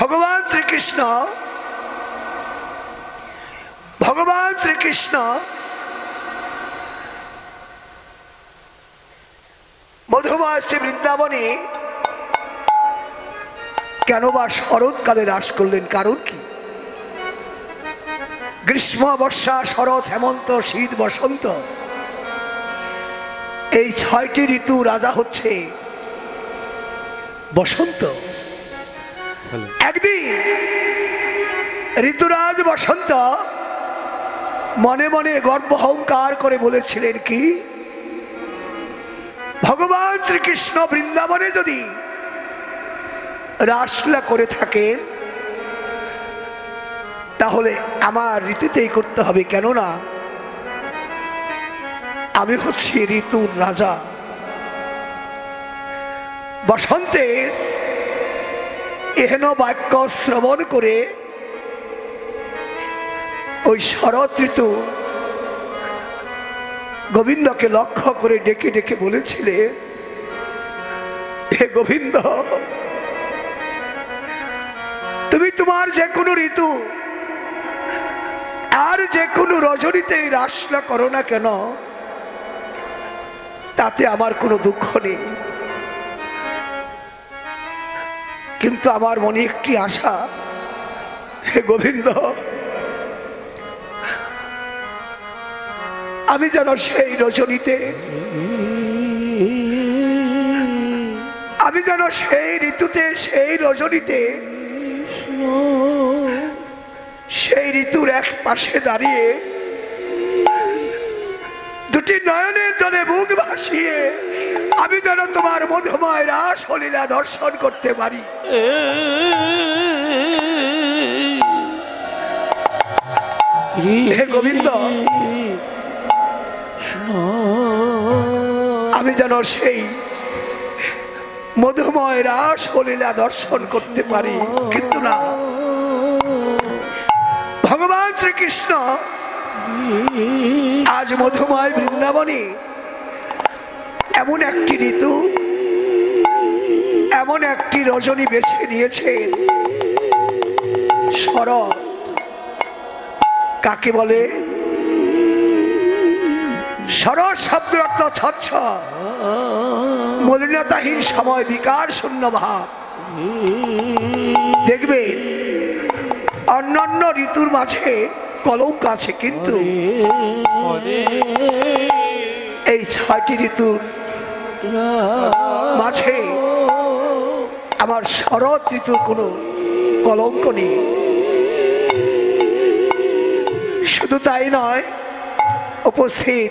ভগবান শ্রীকৃষ্ণ মধুময় শ্রী বৃন্দাবনে কেন বা শরৎকালে রাস করলেন? কারণ কি? গ্রীষ্ম, বর্ষা, শরৎ, হেমন্ত, শীত, বসন্ত, এই ৬টি ঋতু রাজা হচ্ছে বসন্ত। একদিন ঋতুরাজ বসন্ত মনে মনে গর্ব অহংকার করে বলেছিলেন কি, ভগবান শ্রীকৃষ্ণ বৃন্দাবনে যদি রাসলীলা করে থাকেন তাহলে আমার ঋতুতেই করতে হবে, কেননা আমি হচ্ছি ঋতুর রাজা। বসন্তে এহেন বাক্য শ্রবণ করে ওই শরৎ ঋতু গোবিন্দকে লক্ষ্য করে ডেকে ডেকে বলেছিলে, হে গোবিন্দ, তুমি তোমার যে কোনো ঋতু আর যে কোনো রজনীতেই রাসলীলা করো না কেন, তাতে আমার কোনো দুঃখ নেই, কিন্তু আমার মনে একটি আশা, হে গোবিন্দ, আমি যেন সেই রজনীতে, আমি যেন সেই ঋতুতে, সেই রজনীতে, সেই ঋতুর এক পাশে দাঁড়িয়ে দুটি নয়নের জলে বুক ভাসিয়ে আমি যেন তোমার মধুময় রাসলীলা দর্শন করতে পারি। হে গোবিন্দ, আমি যেন সেই মধুময় রাসলীলা দর্শন করতে পারি, কিন্তু না, ভগবান শ্রীকৃষ্ণ আজ মধুময় বৃন্দাবনে এমন একটি ঋতু, এমন একটি রজনী বেছে নিয়েছেন, শরৎ। কাকে বলে? শরৎ শব্দ অর্থ স্বচ্ছ, মলিনতাহীন সময়, বিকার শূন্য ভাব। দেখবেন অন্যান্য ঋতুর মাঝে কলঙ্ক আছে, কিন্তু এই ৬টি ঋতুর মাঝে আমার শরৎ ঋতুর কোনো কলঙ্ক নেই। শুধু তাই নয়, উপস্থিত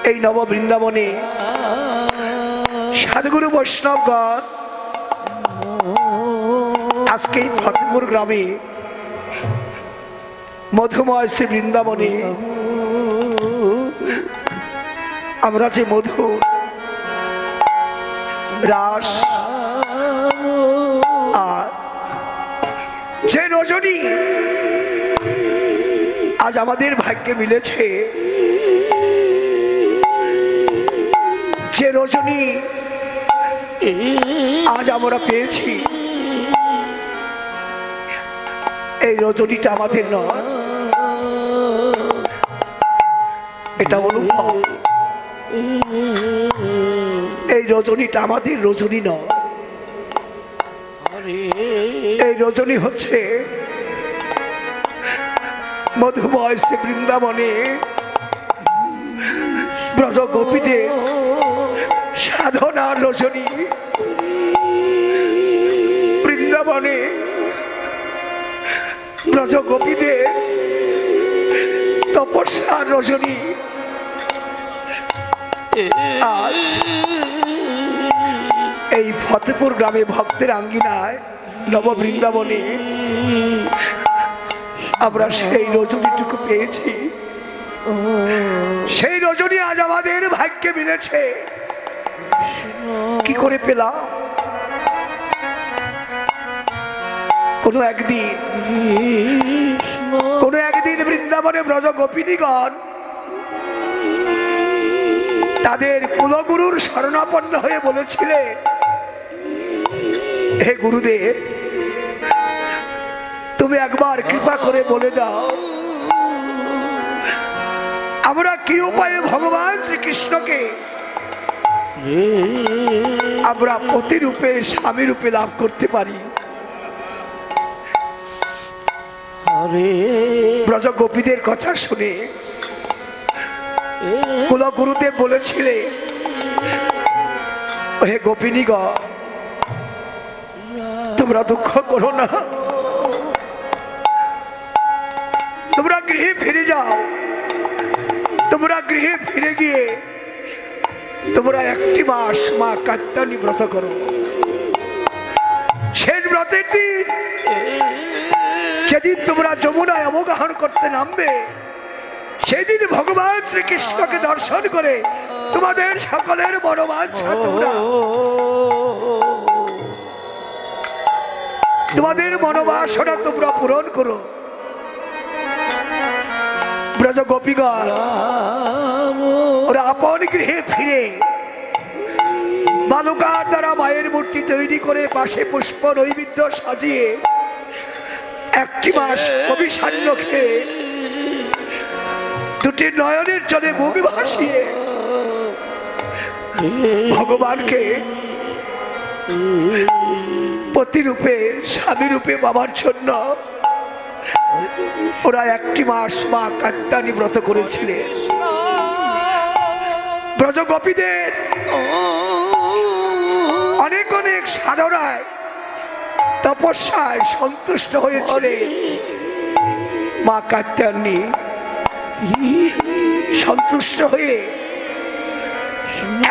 এই নব বৃন্দাবনে সাধুগুরু বৈষ্ণবগণ আজকে এই ফতেপুর গ্রামে মধুময় শ্রী বৃন্দাবনে আমরা যে মধুর রাস আর যে রজনী আজ আমাদের ভাগ্যে মিলেছে, যে রজনী আজ আমরা পেয়েছি, এই রজনীটা আমাদের নয়, এটা অনুভব। এই রজনীটা আমাদের রজনী নয়, এই রজনী হচ্ছে মধুময় শ্রী বৃন্দাবনে ব্রজ গোপীদের সাধনার রজনী, বৃন্দাবনে ব্রজ গোপীদের তপস্যার রজনী। আজ এই ফতেপুর গ্রামে ভক্তের আঙ্গিনায় নব বৃন্দাবনে আমরা সেই রজনীটুকু পেয়েছি। সেই রজনী আজ আমাদের ভাগ্যে মিলেছে। কি করে পেলাম? কোনো একদিন বৃন্দাবনে ব্রজ গোপিনীগণ তাদের কুলগুরুর শরণাপন্ন হয়ে বলেছিলেন, হে গুরুদেব, তুমি একবার কৃপা করে বলে দাও আমরা কি উপায়ে ভগবান শ্রীকৃষ্ণকে আমরা পতিরূপে স্বামী রূপে লাভ করতে পারি। ব্রজ গোপীদের কথা শুনে কুল গুরুদেব বলেছিলে, হে গোপিনীগণ, তোমরা দুঃখ করো না, তোমরা গৃহে ফিরে যাও। তোমরা গৃহে ফিরে গিয়ে তোমরা 1 মাস মা কাত্যায়নী ব্রত করো। শেষ ব্রতের দিন যেদিন তোমরা যমুনায় অবগাহন করতে নামবে, সেদিন ভগবান শ্রীকৃষ্ণকে দর্শন করে তোমাদের সকলের মনোবাঞ্ছা তোমাদের মনোবাসনা তোমরা পূরণ করো। ব্রজ গোপীগণ ওরা আপন গৃহে ফিরে বালুকার দ্বারা মায়ের মূর্তি তৈরি করে পাশে পুষ্প নৈবেদ্য সাজিয়ে 1 মাস অভিসান্ন খেয়ে 2টি নয়নের জলে মুখ ভাসিয়ে ভগবানকে পতিরূপে স্বামী রূপে পাবার জন্য ওরা 1 মাস মা কাত্যায়নী ব্রত করেছিলেন। ব্রজ গোপীদের অনেক অনেক সাধনায় তপস্যায় সন্তুষ্ট হয়েছিলেন মা কাত্যায়নী। সন্তুষ্ট হয়ে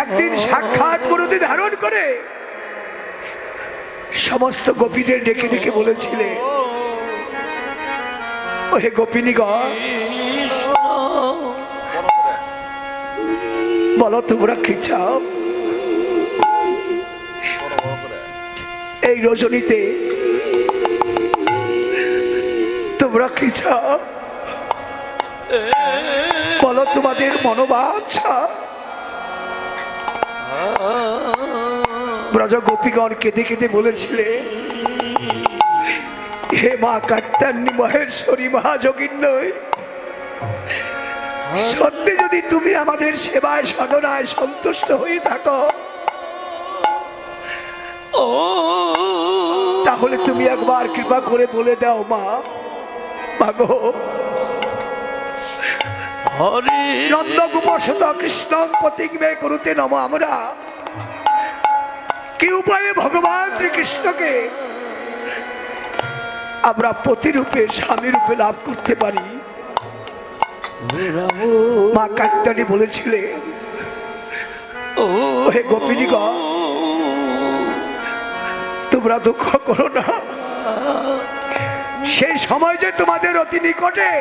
একদিন সাক্ষাৎ মূর্তি ধারণ করে সমস্ত গোপীদের ডেকে ডেকে বলেছিলেন, হে গোপিনীগণ, বলো তোমরা কি চাও? এই রজনীতে তোমরা কি চাও? বলো তোমাদের মনোবাঞ্ছা। ব্রজ গোপীগণ কেঁদে কেঁদে বলেছিলেন, হে মা কাত্যায়নী মহেশ্বরী মহাযোগিন্যই, সত্যি যদি তুমি আমাদের সেবায় সাধনায় সন্তুষ্ট হয়ে থাকো, তাহলে তুমি একবার কৃপা করে বলে দাও মা, মাগো নন্দগোপসুত কৃষ্ণ প্রতিজ্ঞে করতে নম, আমরা কি উপায়ে ভগবান শ্রীকৃষ্ণকে আমরা পতিরূপে স্বামী রূপে লাভ করতে পারি? মা কাত্যায়নী বলেছিলেন, হে গোপিনীগণ, তোমরা দুঃখ করো না, সেই সময় যে তোমাদের অতি নিকটে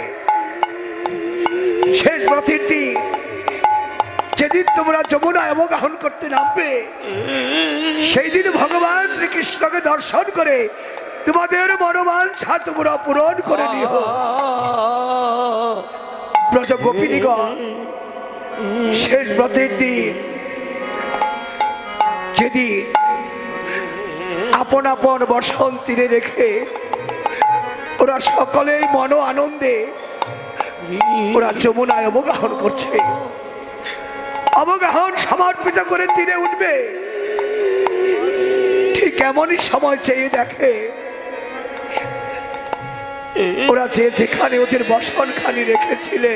শেষ ব্রতের দিন যেদিন তোমরা যমুনায় অবগাহন করতে নামবে, সেই দিন ভগবান শ্রীকৃষ্ণকে দর্শন করে তোমাদের মনোবাঞ্ছা তোমরা পূরণ করে নিও। ব্রজ গোপিনীগণ শেষ ব্রতের দিন যেদিন আপন আপন বসন তীরে রেখে ওরা সকলেই মন আনন্দে ওরা যমুনায় অবগাহন করছে, অবগাহন সমর্পিত করে তীরে উঠবে, ঠিক এমনই সময় চেয়ে দেখে ওরা যেখানে ওদের বসন খানি রেখেছিলে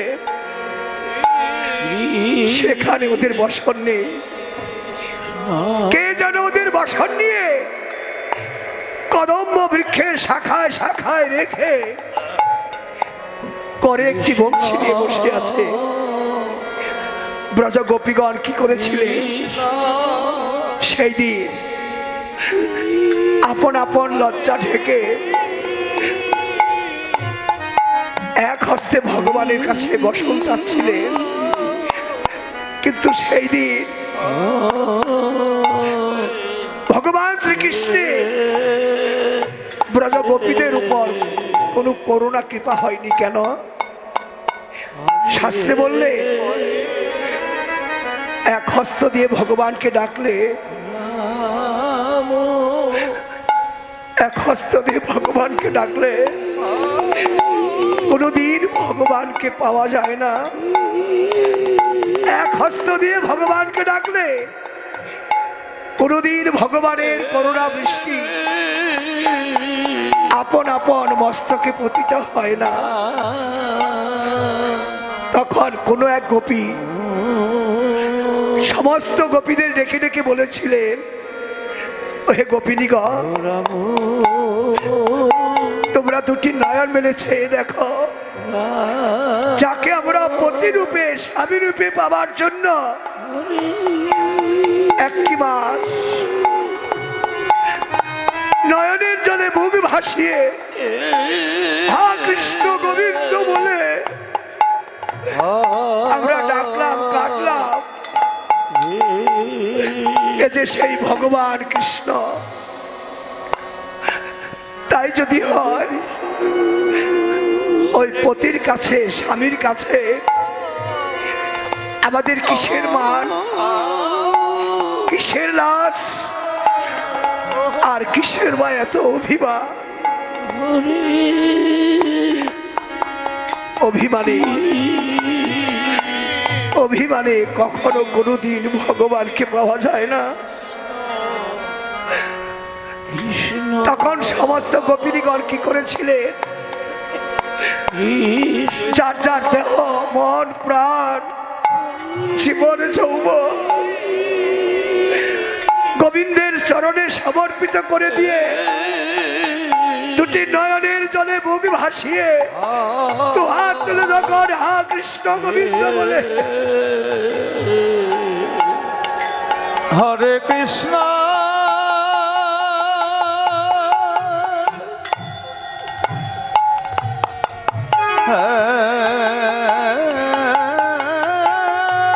সেখানে ওদের বসন নেই। কে যেন ওদের বসন নিয়ে কদম্ব বৃক্ষের শাখায় শাখায় রেখে করে একটি বংশী নিয়ে বসে আছে। ব্রজ গোপীগণ কি করেছিলেন? সেই দিন আপন আপন লজ্জা ঢেকে এক হস্তে ভগবানের কাছে বসন চাচ্ছিলেন, কিন্তু সেই দিন ভগবান শ্রীকৃষ্ণের ব্রজ গোপীদের উপর কোন করুণা কৃপা হয়নি কেন? শাস্ত্রে বললে এক হস্ত দিয়ে ভগবানকে ডাকলে এক হস্ত দিয়ে ভগবানকে ডাকলে কোনোদিন ভগবানকে পাওয়া যায় না। এক হস্ত দিয়ে ভগবানকে ডাকলে কোনোদিন ভগবানের করুণা বৃষ্টি আপন আপন মস্তকে পতিত হয় না। তখন কোনো এক গোপী সমস্ত গোপীদের ডেকে ডেকে বলেছিলেন, হে গোপিনীগণ, তোমরা দুটি নয়ন মেলেছে দেখো, যাকে আমরা পতিরূপে স্বামী রূপে পাবার জন্য একটি মাস নয়নের জলে মুখ ভাসিয়ে হা কৃষ্ণ গোবিন্দ বলে আমরা ডাকলাম কাটলাম, এ যে সেই ভগবান কৃষ্ণ। তাই যদি হয় ওই পতির কাছে স্বামীর কাছে আমাদের কিসের মান, কিসের লাশ, আর কিসের বা এত অভিমান? অভিমানে অভিমানে কখনো কোনোদিন ভগবানকে পাওয়া যায় না। তখন সমস্ত গোপিনীগণ কি করেছিলেন, যার যার দেহ মন প্রাণ জীবন যৌবন গোবিন্দের চরণে সমর্পিত করে দিয়ে দুটি নয়নের জলে মুখ ভাসিয়ে তো হাত তুলে যখন হা কৃষ্ণ গোবিন্দ বলে হরে কৃষ্ণ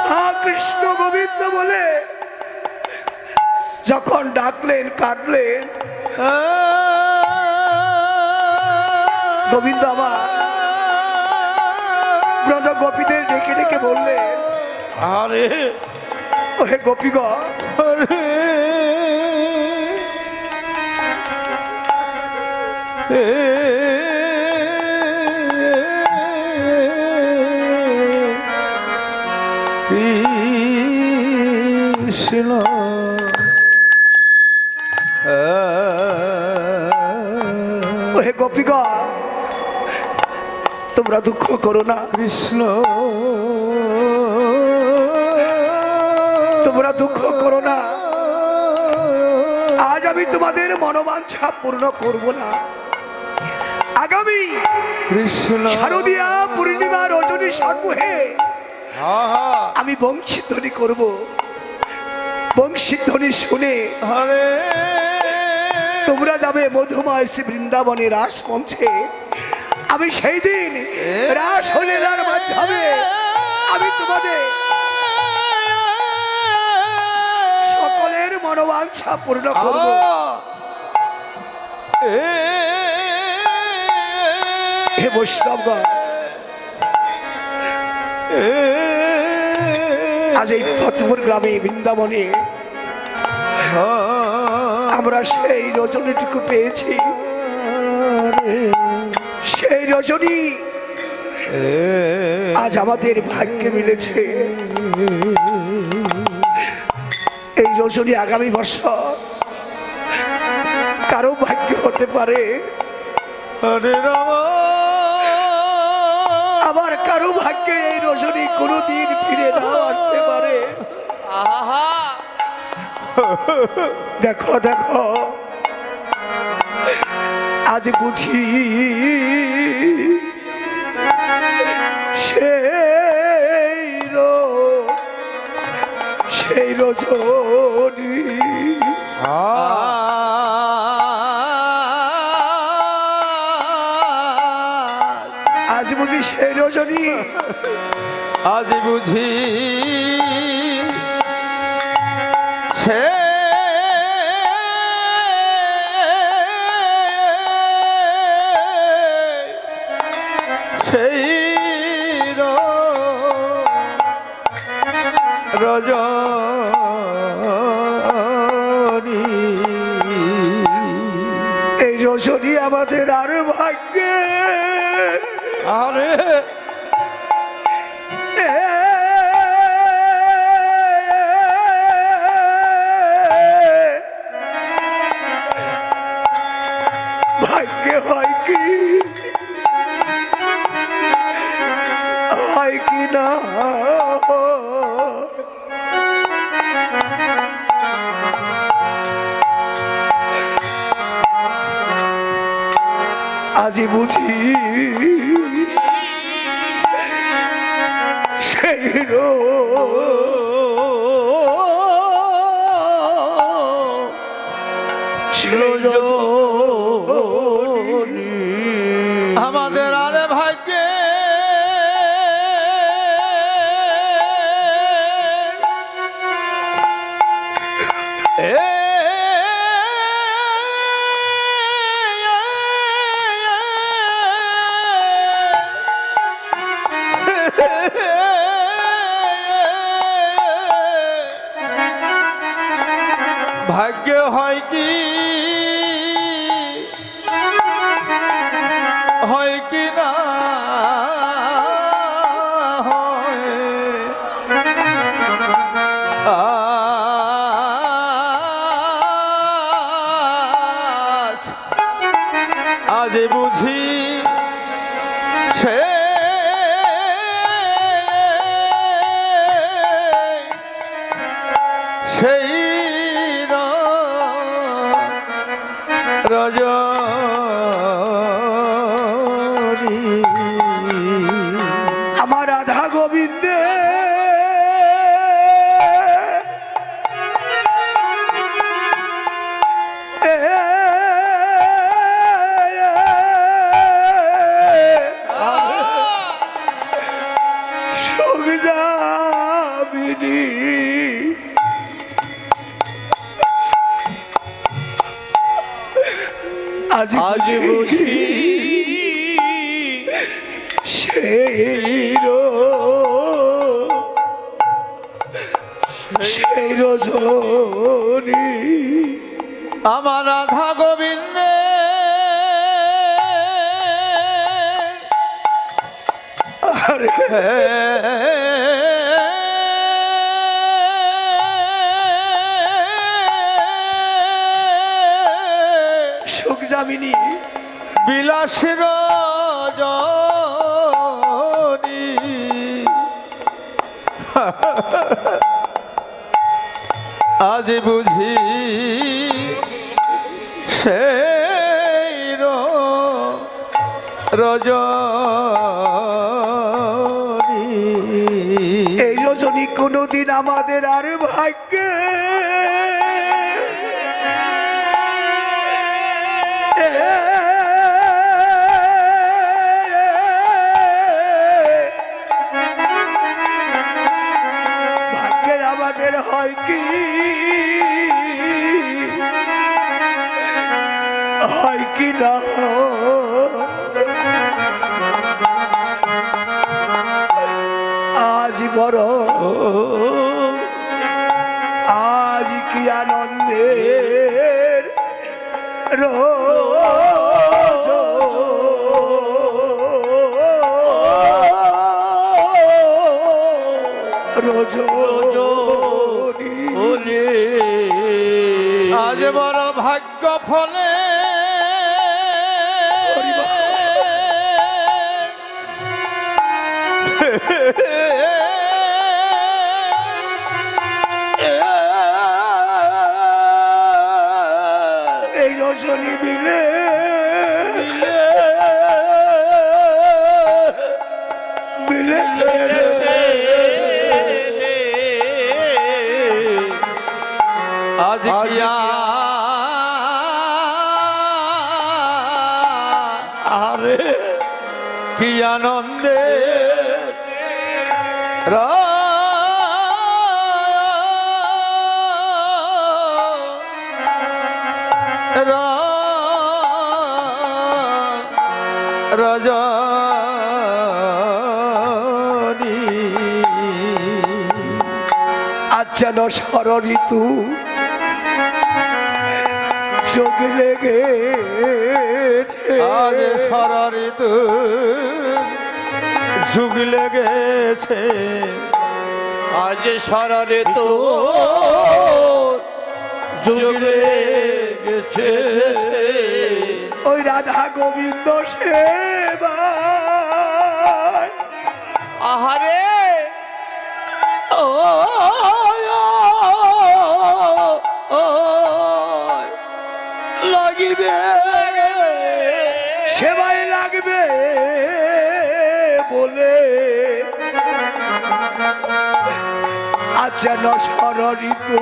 হা কৃষ্ণ গোবিন্দ বলে যখন ডাকলেন কাটলেন, গোবিন্দ আবার ব্রজ গোপীদের ডেকে ডেকে বললেন, আরে ওহে গোপীগণ, কৃষ্ণ ওহে গোপীগণ, তোমরা দুঃখ করো না, কৃষ্ণ তোমরা দুঃখ করো না। আজ আমি তোমাদের মনোবাঞ্ছা পূর্ণ করব না। আগামী কৃষ্ণ শারদীয়া পূর্ণিমা রজনী সমূহে আমি বংশীধ্বনি করব। বংশীধ্বনি শুনে হরে তোমরা যাবে মধুময় শ্রী বৃন্দাবনের রাস মঞ্চে। আমি সেই দিন রাস লীলার মাধ্যমে আমি তোমাদের সকলের মনোবাঞ্ছা পূর্ণ করব। হে বৈষ্ণবগণ, আজ এই ফতেপুর গ্রামে বৃন্দাবনে আমরা সেই রজনীটুকু পেয়েছি। সেই রজনী আজ আমাদের ভাগ্যে মিলেছে। এই রজনী আগামী বছর কারো ভাগ্য হতে পারে, আবার কারো ভাগ্যে এই রজনী কোনোদিন ফিরে নাও আসতে পারে। দেখো দেখো, আজ বুঝি সেই রজনী আজ বুঝি সেই রজনী, আজ বুঝি সেই রজনী। এই আমাদের আর ভাগ্যে আরে ভাগ্যে হয় কি না আজি বুঝি সেই আমাদের আরে ভাগ্যে ভাগ্য হয় কি না হয় আজ বুঝি সে সেই রজনী আমার রাধা গোবিন্দে সুখ যাবিনী আজ বুঝি সেই রজনী আমার রাধা গোবিন্দে আরে সুখ যামিনী বিলাসের রজনী আজ বুঝি সেই রজনী এই রজনী কোনোদিন আমাদের আর ভাগ্যে ভাগ্যে আমাদের হয় কি না আজ বড় আজ কি আনন্দের রজনী আজ বড় ভাগ্য ফলে এই রজনী মিলে মিলেছে আজ আরে কি আনন্দে রজনী আজ যেন ষড় ঋতু চোখ লেগেছে আজ ষড়ঋতু যুগ লেগেছে আজ সররে তো যুগ লেগেছে ওই রাধা গোবিন্দ সেবা আহারে লাগিবে সেবাই লাগবে বলে আজ যেন ষড়ঋতু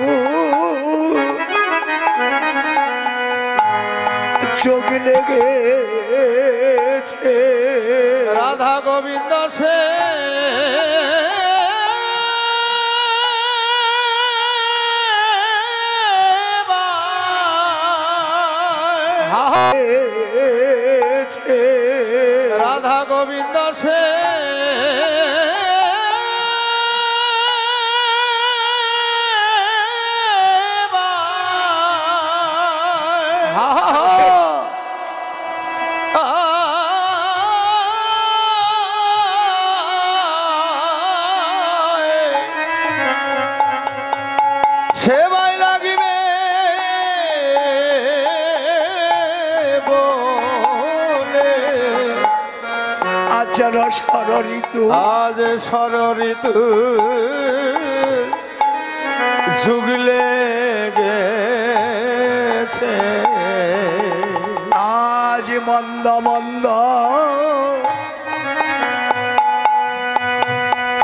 চোখ লেগেছে রাধা গোবিন্দ সে রাধা গোবিন্দ সে সেবাই লাগিবে বলে আজ যেন ষড়ঋতু আজ ষড়ঋতু যুগ লেগেছে আজ মন্দ মন্দ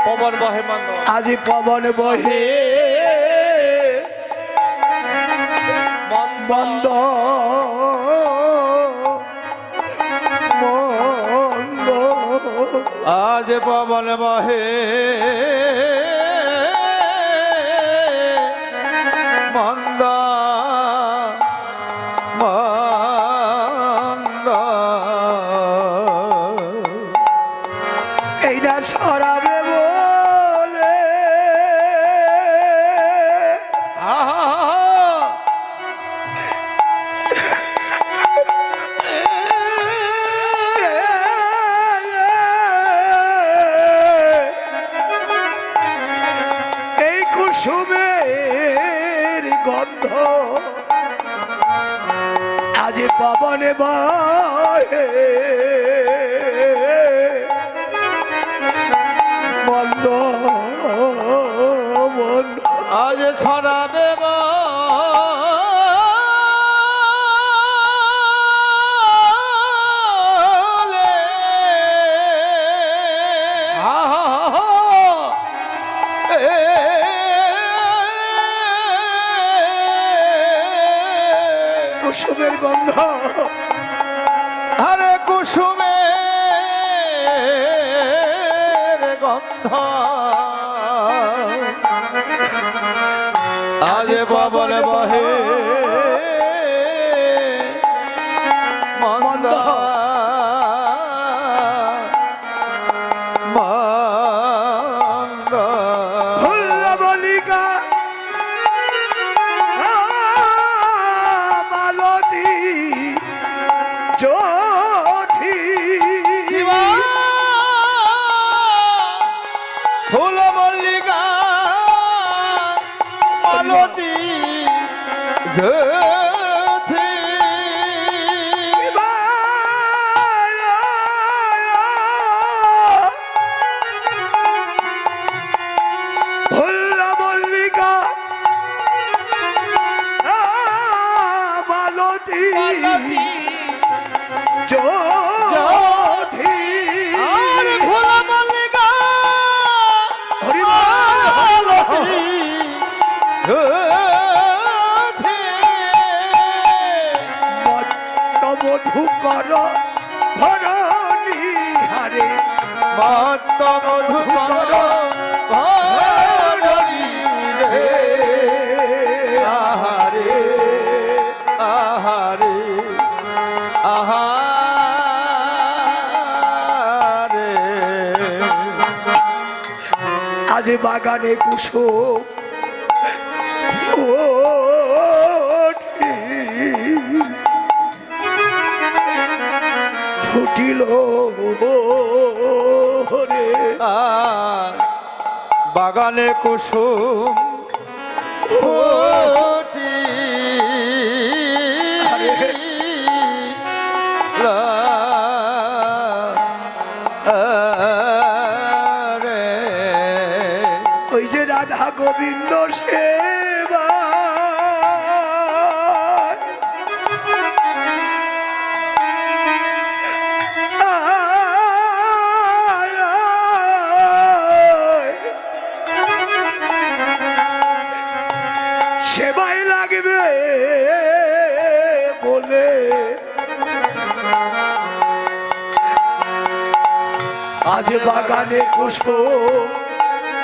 পবন বহে মন্দ আজ পবন বহে মন্দ মন্দ আজ পবন বহে মন্দ মন্দ এইটা ছড়াবে বলে এই কুসুমের গন্ধ আজ পবনে বহে মন্দ মন্দ আজ ছড়াবে বলে কুসুমের গন্ধ আরে কুসুমের গন্ধ আজ পবন বহে মন্দ মন্দ ফুল্লবলিকা মালতী জ্যোতি ফুল মল্লিকা মালতী জ্যোতি ফুল্লবলিকা মালতী জ্যোতি আরে ফুল মল্লিকা হরি মালতী জ্যোতি মত্ত মধুকর ধরণী হারে মত্ত মধুকর ভরণী রে আহারে আহারে আহারে আজ বাগানে কুসুম ওঠে ফুটিল রে। আর বাগানে কুসুম ফোটি রে। ওই যে রাধা গোবিন্দ সেবা সেবায় লাগবে বলে আজ বাগানে কুসুম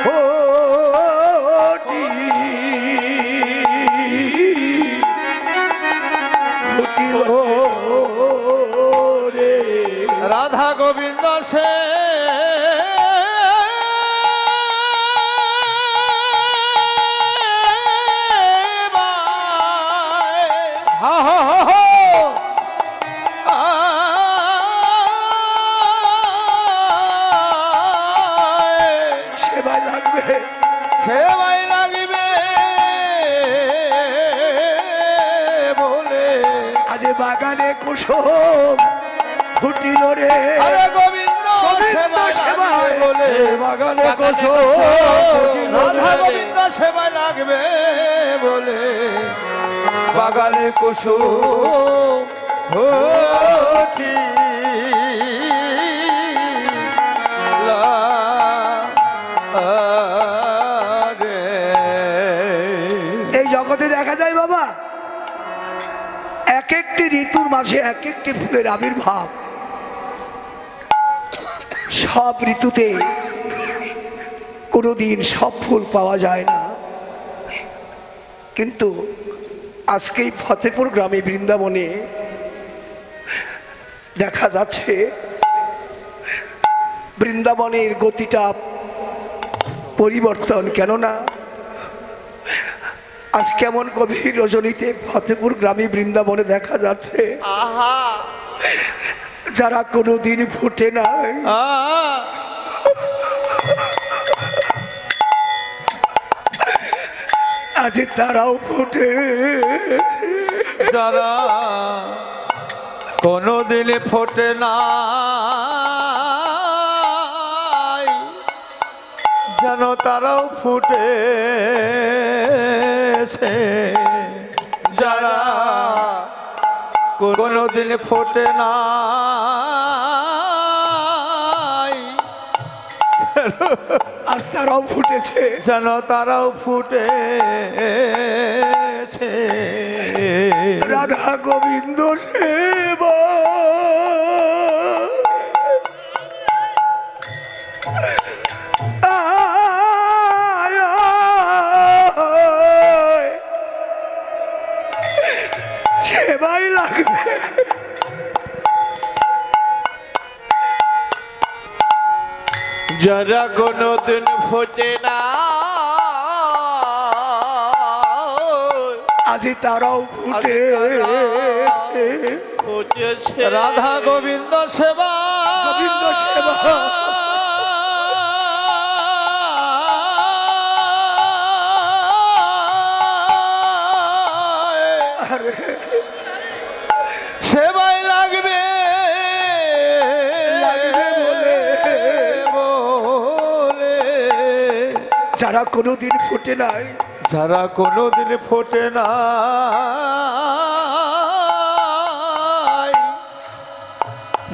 ফোটি ফুটিল রে। রাধা গোবিন্দ সে সেবায় লাগবে সেবাই লাগিবে বলে আজ বাগানে কুসুম ফুটিল রে। আরে গোবিন্দ গোবিন্দ সেবায় বলে বাগানে কুসুম রাধা গোবিন্দ সেবাই লাগবে বলে বাগানে কুসুম ফোটি এই জগতে দেখা যায় বাবা এক একটি ঋতুর মাঝে এক একটি ফুলের আবির্ভাব। সব ঋতুতে কোনোদিন সব ফুল পাওয়া যায় না, কিন্তু আজকে এই ফতেপুর গ্রামে বৃন্দাবনে দেখা যাচ্ছে বৃন্দাবনের গতিটা পরিবর্তন। কেননা আজ কেমন গভীর রজনীতে ফতেপুর গ্রামে বৃন্দাবনে দেখা যাচ্ছে আহা যারা কোনোদিন ফুটে নাই আজ তারাও ফুটেছে। যারা কোনো দিলে ফোটে না যেন তারাও ফুটেছে। যারা কোনো দিন ফোটে না আজ তারাও ফুটেছে। যেন তারাও ফুটেছে। রাধা গোবিন্দ সেবা আয়, আয়, সেবাই লাগবে। যারা কোনোদিন ফোটে না আজি তারাও ফুটে ফুটেছে। রাধা গোবিন্দ সেবা গোবিন্দ সেবা আরে সেবাই লাগবে লাগবে বলে। বলে যারা কোনোদিন ফুটে নাই যারা কোনোদিন ফোটে না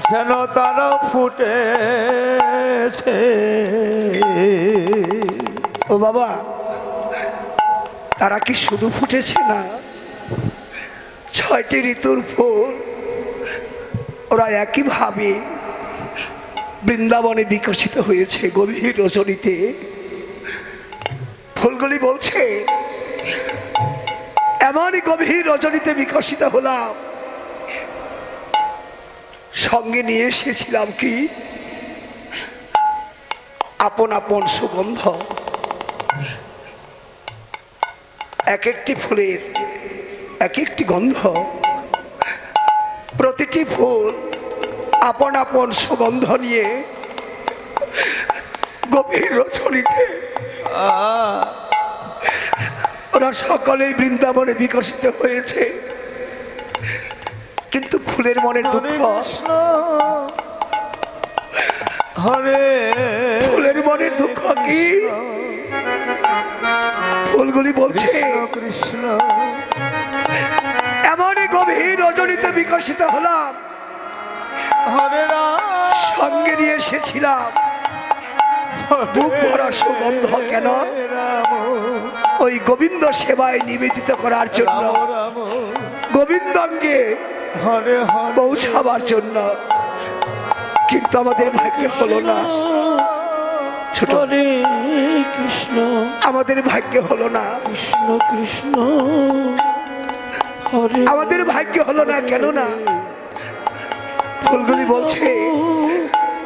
যেন তারাও ফুটেছে। ও বাবা, তারা কি শুধু ফুটেছে না, 6টি ঋতুর ফুল ওরা একইভাবে বৃন্দাবনে বিকশিত হয়েছে। গভীর রজনীতে ফুলগুলি বলছে, এমনই গভীর রজনীতে বিকশিত হলাম, সঙ্গে নিয়ে এসেছিলাম কি আপন আপন সুগন্ধ। এক একটি ফুলের এক একটি গন্ধ, প্রতিটি ফুল আপন আপন সুগন্ধ নিয়ে গভীর রজনীতে ওরা সকলেই বৃন্দাবনে বিকশিত হয়েছে, কিন্তু ফুলের মনের দুঃখ, হরে ফুলের মনের দুঃখ কি? ফুলগুলি বলছে কৃষ্ণ এমনই গভীর রজনীতে বিকশিত হলাম, হরে রাম সঙ্গে নিয়ে এসেছিলাম বুক ভরা সুগন্ধ। কেন? ওই গোবিন্দ সেবায় নিবেদিত করার জন্য, রাম গোবিন্দকে হরে হরে পৌঁছাবার জন্য। কিন্তু আমাদের ভাগ্যে হলো না, ছোট হরে কৃষ্ণ আমাদের ভাগ্যে হলো না, কৃষ্ণ কৃষ্ণ হরে আমাদের ভাগ্যে হলো না। কেন না? ফুলগুলি বলছে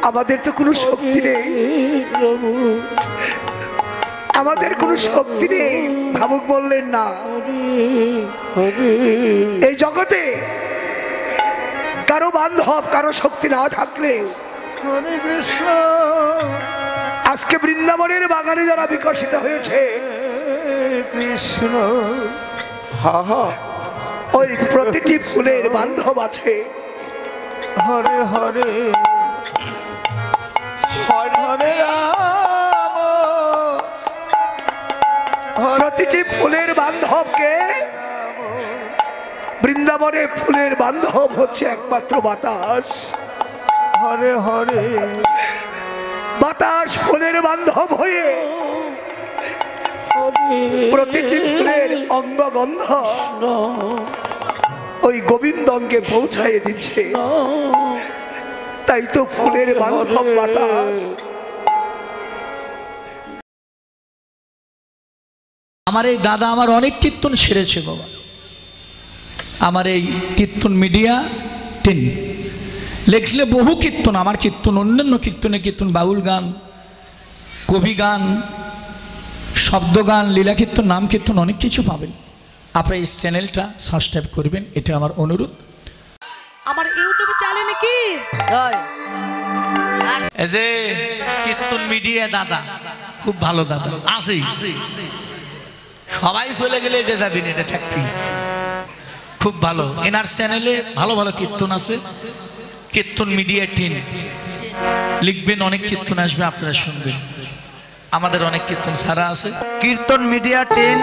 আমাদের তো কোনো শক্তি নেই, প্রভু আমাদের কোনো শক্তি নেই। ভাবুক বললেন না, হরে এই জগতে কারো বান্ধব, কারো শক্তি না থাকলে হরে কৃষ্ণ আজকে বৃন্দাবনের বাগানে যারা বিকশিত হয়েছে, কৃষ্ণ হা হা ওই প্রতিটি ফুলের বান্ধব আছে। হরে হরে হরে রাম প্রতিটি ফুলের বান্ধবকে, বৃন্দাবনে ফুলের বান্ধব হচ্ছে একমাত্র বাতাস। হরে হরে বাতাস ফুলের বান্ধব হয়ে প্রতিটি ফুলের অঙ্গগন্ধ ওই গোবিন্দ অঙ্গে পৌঁছায় দিচ্ছে। তাই তো ফুলের বান্ধব বাতাস। আমার এই দাদা আমার অনেক কীর্তন সেরেছে বাবা। আমার এই কীর্তন মিডিয়া 10 লেখলে বহু কীর্তন, আমার কীর্তন, অন্যান্য কীর্তনের কীর্তন, বাউল গান, কবি গান, শব্দ গান, লীলা কীর্তন, নাম কীর্তন, অনেক কিছু পাবেন। আপনারা এই চ্যানেলটা সাবস্ক্রাইব করবেন, এটা আমার অনুরোধ। আমার ইউটিউব চ্যানেলে কি এই যে কীর্তন মিডিয়া দাদা, খুব ভালো দাদা আছে, সবাই চলে গেলে এটা যাবেন, এটা থাকবি, খুব ভালো। এনার চ্যানেলে ভালো ভালো কীর্তন আছে, কীর্তন মিডিয়া 10 লিখবেন, অনেক কীর্তন আসবে, আপনারা শুনবেন। আমাদের অনেক কীর্তন ছাড়া আছে। কীর্তন মিডিয়া 10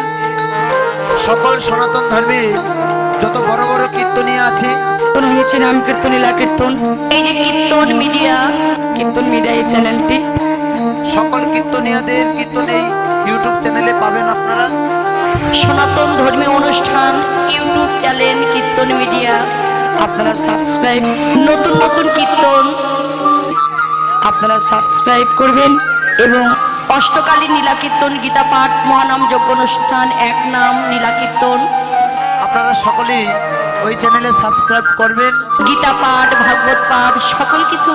সকল সনাতন ধর্মে যত বড় বড় কীর্তনীয় আছে হয়েছে নাম কীর্তন, লীলা কীর্তন, এই যে কীর্তন মিডিয়া এই চ্যানেলটি, সকল কীর্তনীয়দের কীর্তন এই ইউটিউব চ্যানেলে পাবেন আপনারা। সনাতন ধর্মীয় অনুষ্ঠান ইউটিউব চ্যানেল কীর্তন মিডিয়া, আপনারা সাবস্ক্রাইব, নতুন নতুন কীর্তন আপনারা সাবস্ক্রাইব করবেন। এবং অষ্টকালীন নীলা কীর্তন, গীতা পাঠ, মহানাম যজ্ঞ অনুষ্ঠান, এক নাম নীলা কীর্তন, আপনারা সকলেই ওই চ্যানেলে সাবস্ক্রাইব করবেন। গীতা পাঠ, ভাগবত পাঠ, সকল কিছু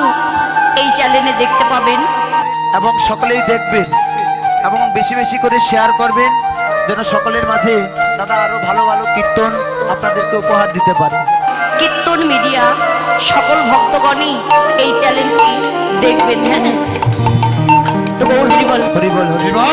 এই চ্যানেলে দেখতে পাবেন। এবং সকলেই দেখবেন এবং বেশি বেশি করে শেয়ার করবেন, যেন সকলের মাঝে দাদা আরো ভালো ভালো কীর্তন আপনাদেরকে উপহার দিতে পারে। কীর্তন মিডিয়া সকল ভক্তগণই এই চ্যানেলটি দেখবেন। হ্যাঁ, তো গৌর হরি বল। হরি বল হরি বল।